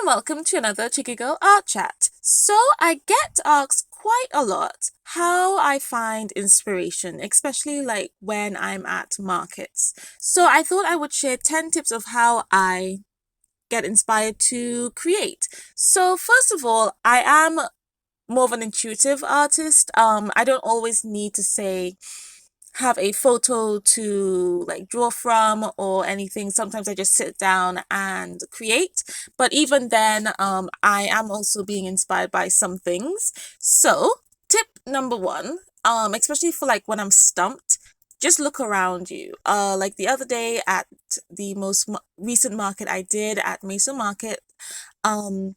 welcome to another Checiegirl art chat. So I get asked quite a lot how I find inspiration, especially like when I'm at markets. So I thought I would share 10 tips of how I get inspired to create. So first of all, I am more of an intuitive artist. I don't always need to say have a photo to like draw from or anything. Sometimes I just sit down and create. But even then, I am also being inspired by some things. So, tip number one, especially for like when I'm stumped, just look around you. Like the other day at the most recent market I did at Mesa Market, um,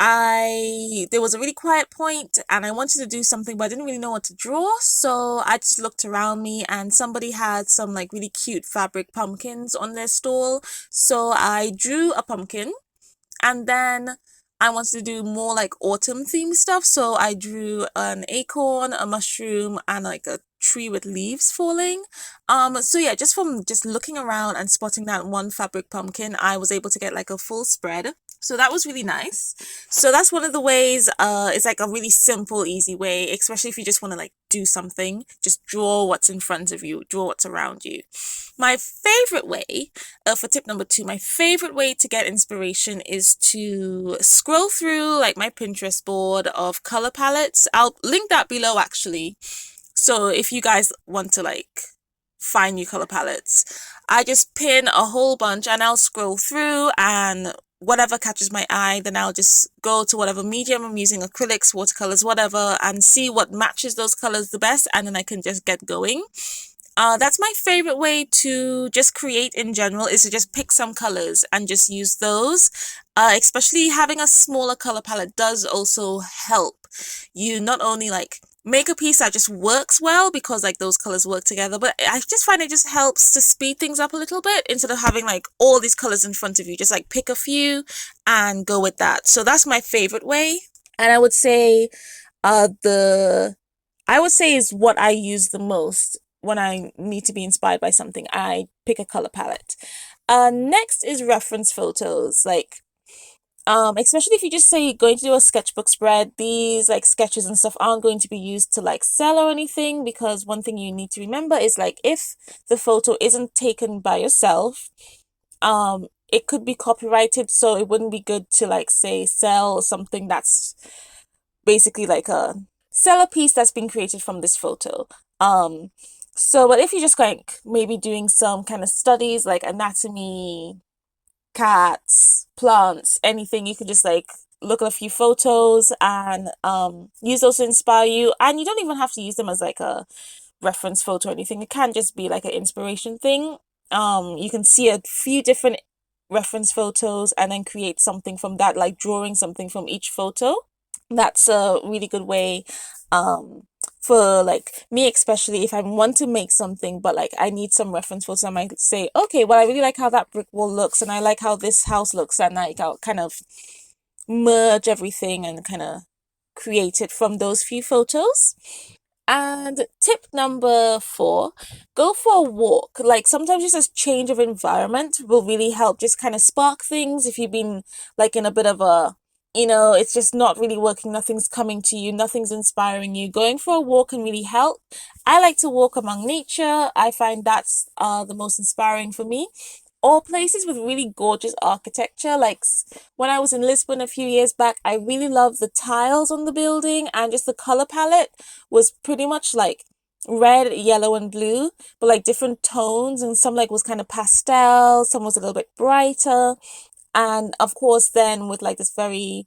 I there was a really quiet point and I wanted to do something but I didn't really know what to draw, so I just looked around me and somebody had some like really cute fabric pumpkins on their stall. So I drew a pumpkin and then I wanted to do more like autumn themed stuff, so I drew an acorn, a mushroom, and like a tree with leaves falling. So yeah, just from just looking around and spotting that one fabric pumpkin, I was able to get like a full spread. So that was really nice. So that's one of the ways, it's like a really simple, easy way, especially if you just want to like do something, just draw what's in front of you, draw what's around you. My favorite way, for tip number two, my favorite way to get inspiration is to scroll through like my Pinterest board of color palettes. I'll link that below actually. So if you guys want to like find new color palettes, I just pin a whole bunch and I'll scroll through and whatever catches my eye, then I'll just go to whatever medium I'm using, acrylics, watercolors, whatever, and see what matches those colors the best, and then I can just get going. That's my favorite way to just create in general, is to just pick some colors and just use those. Especially having a smaller color palette does also help you not only like make a piece that just works well because like those colors work together, but I just find it just helps to speed things up a little bit instead of having like all these colors in front of you. Just like pick a few and go with that. So that's my favorite way. And I would say the I would say is what I use the most when I need to be inspired by something. I pick a color palette. Next is reference photos. Like especially if you just say you're going to do a sketchbook spread, these like sketches and stuff aren't going to be used to like sell or anything, because one thing you need to remember is like if the photo isn't taken by yourself, it could be copyrighted, so it wouldn't be good to like say sell something that's basically like a sell a piece that's been created from this photo. But if you're just like maybe doing some kind of studies like anatomy, cats, plants, anything, you could just like look at a few photos and use those to inspire you. And you don't even have to use them as like a reference photo or anything. It can just be like an inspiration thing. You can see a few different reference photos and then create something from that, like drawing something from each photo. That's a really good way for like me, especially if I want to make something but like I need some reference photos. I might say, okay, well, I really like how that brick wall looks and I like how this house looks, and like I'll kind of merge everything and kind of create it from those few photos. And tip number four, go for a walk. Like sometimes just a change of environment will really help just kind of spark things. If you've been like in a bit of a, it's just not really working, nothing's coming to you, nothing's inspiring you, going for a walk can really help. I like to walk among nature. I find that's the most inspiring for me. Or places with really gorgeous architecture. Like when I was in Lisbon a few years back, I really loved the tiles on the building, and just the color palette was pretty much like red, yellow, and blue, but like different tones, and some like was kind of pastel, some was a little bit brighter. And of course, then with like this very,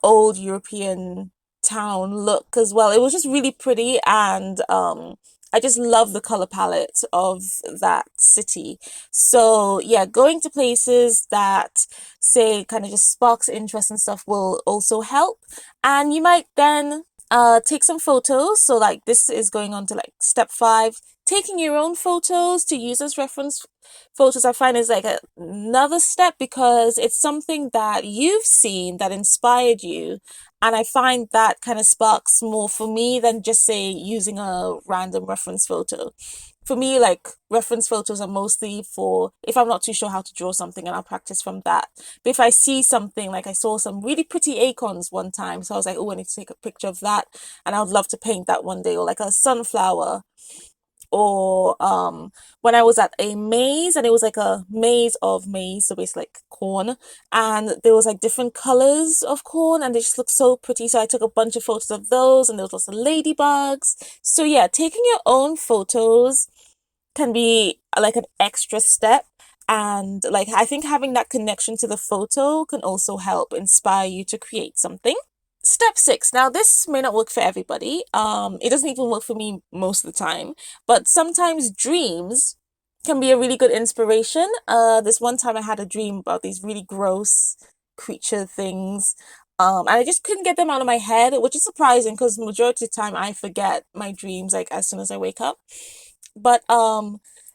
old European town look as well. It was just really pretty, and I just love the color palette of that city. So yeah, going to places that say kind of just sparks interest and stuff will also help. And you might then take some photos. So like this is going on to like step 5. taking your own photos to use as reference photos, I find is like another step because it's something that you've seen that inspired you. And I find that kind of sparks more for me than just say using a random reference photo. For me, like reference photos are mostly for if I'm not too sure how to draw something and I'll practice from that. But if I see something, like I saw some really pretty acorns one time, so I was like, oh, I need to take a picture of that and I would love to paint that one day, or like a sunflower, or when I was at a maze and it was like a maze of maize, so basically like corn, and there was like different colors of corn and they just looked so pretty. So I took a bunch of photos of those and there was lots of ladybugs. So yeah, taking your own photos can be like an extra step. And like I think having that connection to the photo can also help inspire you to create something. Step six. Now, this may not work for everybody. It doesn't even work for me most of the time, but sometimes dreams can be a really good inspiration. This one time I had a dream about these really gross creature things. And I just couldn't get them out of my head, which is surprising because majority of the time I forget my dreams like as soon as I wake up. But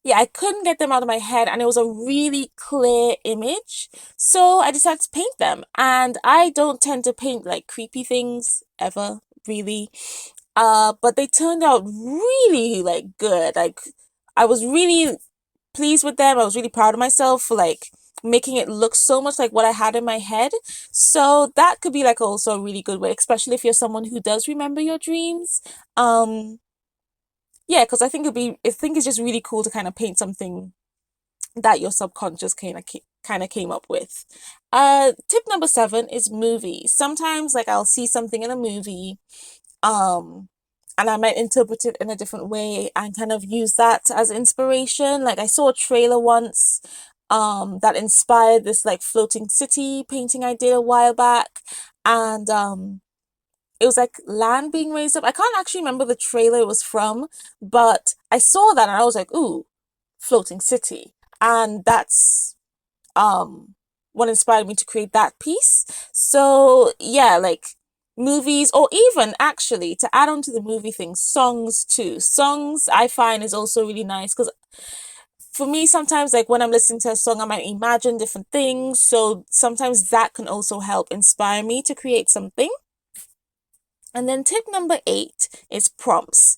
yeah, I couldn't get them out of my head and it was a really clear image. So I decided to paint them. And I don't tend to paint like creepy things ever, really. But they turned out really like good. Like I was really pleased with them. I was really proud of myself for like making it look so much like what I had in my head. So that could be like also a really good way, especially if you're someone who does remember your dreams. Um yeah, because I think it's just really cool to kind of paint something that your subconscious kind of came up with. Tip number seven is movies. Sometimes like I'll see something in a movie, um, and I might interpret it in a different way and kind of use that as inspiration. Like I saw a trailer once, that inspired this like floating city painting I did a while back, and it was like land being raised up. I can't actually remember the trailer it was from, but I saw that and I was like, ooh, floating city. And that's what inspired me to create that piece. So yeah, like movies, or even actually to add on to the movie thing, songs too. Songs I find is also really nice because for me sometimes like when I'm listening to a song I might imagine different things. So sometimes that can also help inspire me to create something. And then tip number eight is prompts.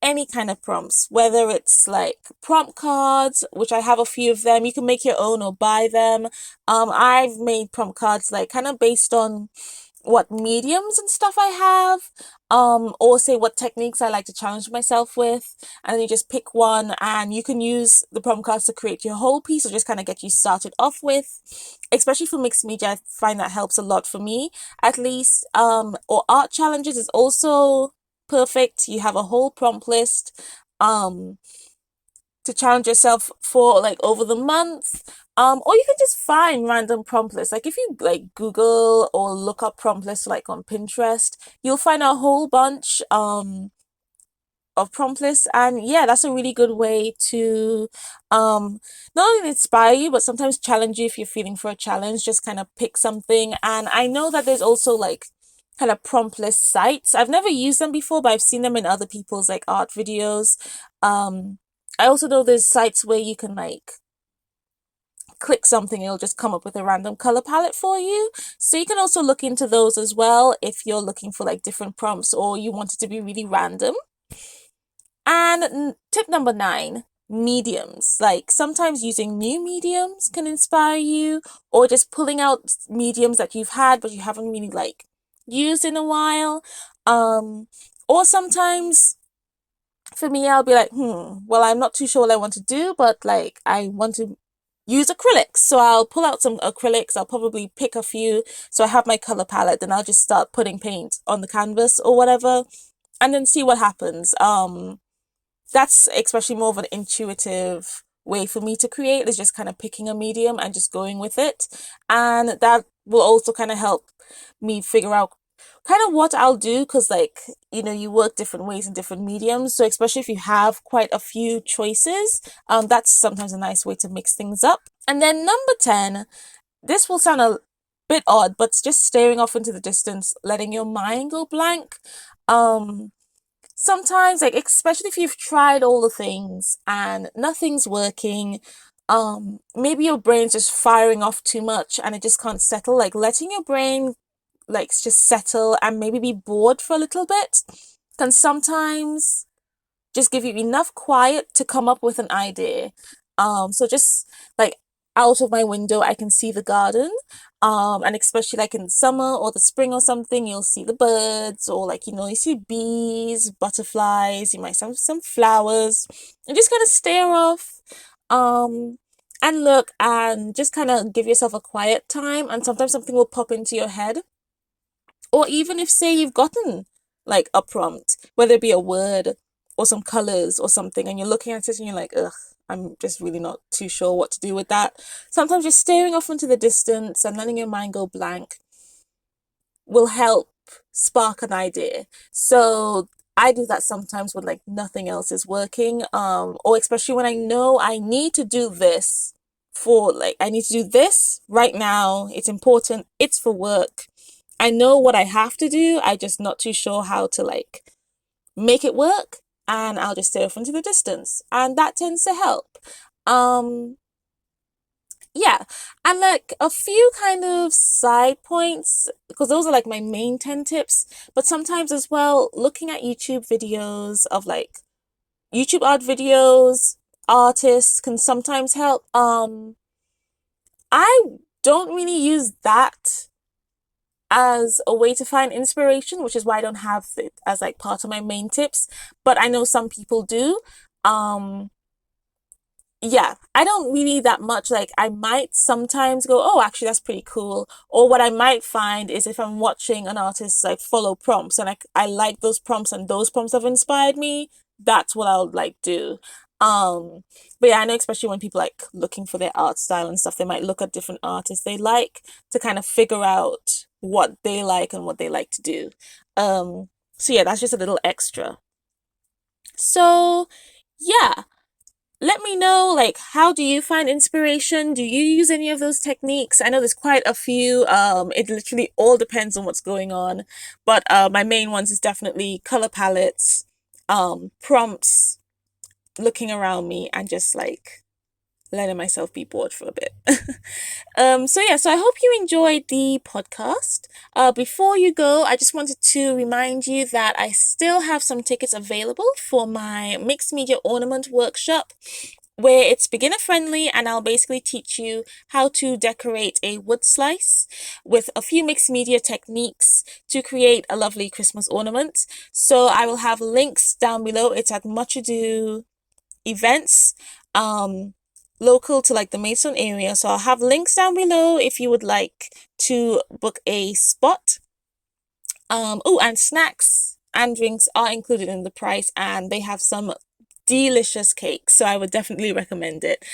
Any kind of prompts, whether it's like prompt cards, which I have a few of them. You can make your own or buy them. I've made prompt cards like kind of based on what mediums and stuff I have, or say what techniques I like to challenge myself with, and then you just pick one and you can use the prompt cards to create your whole piece or just kind of get you started off with. Especially for mixed media, I find that helps a lot for me, at least. Or art challenges is also perfect. You have a whole prompt list. Um, to challenge yourself for like over the month. Or you can just find random prompt lists. Like if you like Google or look up prompt lists like on Pinterest, you'll find a whole bunch of prompt lists. And yeah, that's a really good way to not only inspire you, but sometimes challenge you if you're feeling for a challenge. Just kind of pick something. And I know that there's also like kind of prompt list sites. I've never used them before, but I've seen them in other people's like art videos. Um, I also know there's sites where you can like click something, it'll just come up with a random color palette for you. So you can also look into those as well if you're looking for like different prompts or you want it to be really random. And tip number nine, mediums. Like sometimes using new mediums can inspire you, or just pulling out mediums that you've had but you haven't really like used in a while. Um, or sometimes for me, I'll be like, well, I'm not too sure what I want to do, but like I want to use acrylics. So I'll pull out some acrylics. I'll probably pick a few. So I have my color palette, then I'll just start putting paint on the canvas or whatever, and then see what happens. That's especially more of an intuitive way for me to create, is just kind of picking a medium and just going with it. And that will also kind of help me figure out kind of what I'll do, because like you work different ways in different mediums, so especially if you have quite a few choices, that's sometimes a nice way to mix things up. And then number 10, this will sound a bit odd, but it's just staring off into the distance, letting your mind go blank. um sometimes, like, especially if you've tried all the things and nothing's working, maybe your brain's just firing off too much and it just can't settle. Like, letting your brain, like, just settle and maybe be bored for a little bit can sometimes just give you enough quiet to come up with an idea. So just like out of my window, I can see the garden. And especially like in summer or the spring or something, you'll see the birds or like, you see bees, butterflies, you might see some flowers and just kind of stare off. Um, and look and just kind of give yourself a quiet time. And sometimes something will pop into your head, or even if, say, you've gotten like a prompt, whether it be a word or some colors or something, and you're looking at it and you're like, ugh, I'm just really not too sure what to do with that. Sometimes just staring off into the distance and letting your mind go blank will help spark an idea. So I do that sometimes when like nothing else is working, or especially when I know I need to do this for like I need to do this right now. It's important. It's for work. I know what I have to do. I just not too sure how to like make it work, and I'll just stare off into the distance, and that tends to help. Um, yeah, and like a few kind of side points, because those are like my main 10 tips, but sometimes as well, looking at YouTube videos of like YouTube art videos, artists can sometimes help. I don't really use that as a way to find inspiration, which is why I don't have it as like part of my main tips, but I know some people do. Um, yeah, I don't really that much. Like, I might sometimes go, oh, actually, that's pretty cool. Or what I might find is if I'm watching an artist like follow prompts and I like those prompts and those prompts have inspired me, that's what I'll like do. But yeah, I know especially when people like looking for their art style and stuff, they might look at different artists they like to kind of figure out what they like and what they like to do. So yeah, that's just a little extra. So yeah, let me know, like, how do you find inspiration? Do you use any of those techniques? I know there's quite a few. It literally all depends on what's going on, but my main ones is definitely color palettes, prompts, looking around me, and just like letting myself be bored for a bit. So yeah, so I hope you enjoyed the podcast. Before you go, I just wanted to remind you that I still have some tickets available for my mixed media ornament workshop, where it's beginner friendly and I'll basically teach you how to decorate a wood slice with a few mixed media techniques to create a lovely Christmas ornament. So I will have links down below. It's at Much Ado Events, um, local to like the Maidstone area. So I'll have links down below if you would like to book a spot. Oh, and snacks and drinks are included in the price, and they have some delicious cakes. So I would definitely recommend it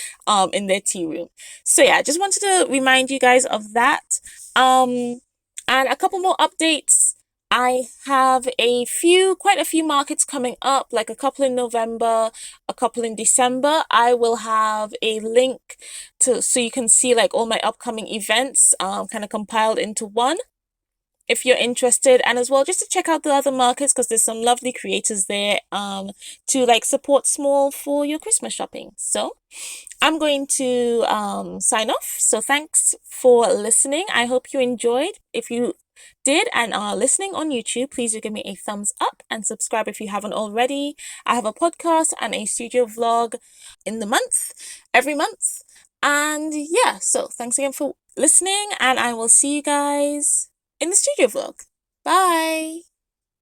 in their tea room. So yeah, I just wanted to remind you guys of that. And a couple more updates. I have quite a few markets coming up, like a couple in November, a couple in December. I will have a link so you can see like all my upcoming events, kind of compiled into one if you're interested, and as well just to check out the other markets because there's some lovely creators there to like support small for your Christmas shopping. So I'm going to sign off. So thanks for listening. I hope you enjoyed. If you did and are listening on YouTube, please do give me a thumbs up and subscribe if you haven't already. I have a podcast and a studio vlog in the month, every month. And yeah, so thanks again for listening, and I will see you guys in the studio vlog. Bye!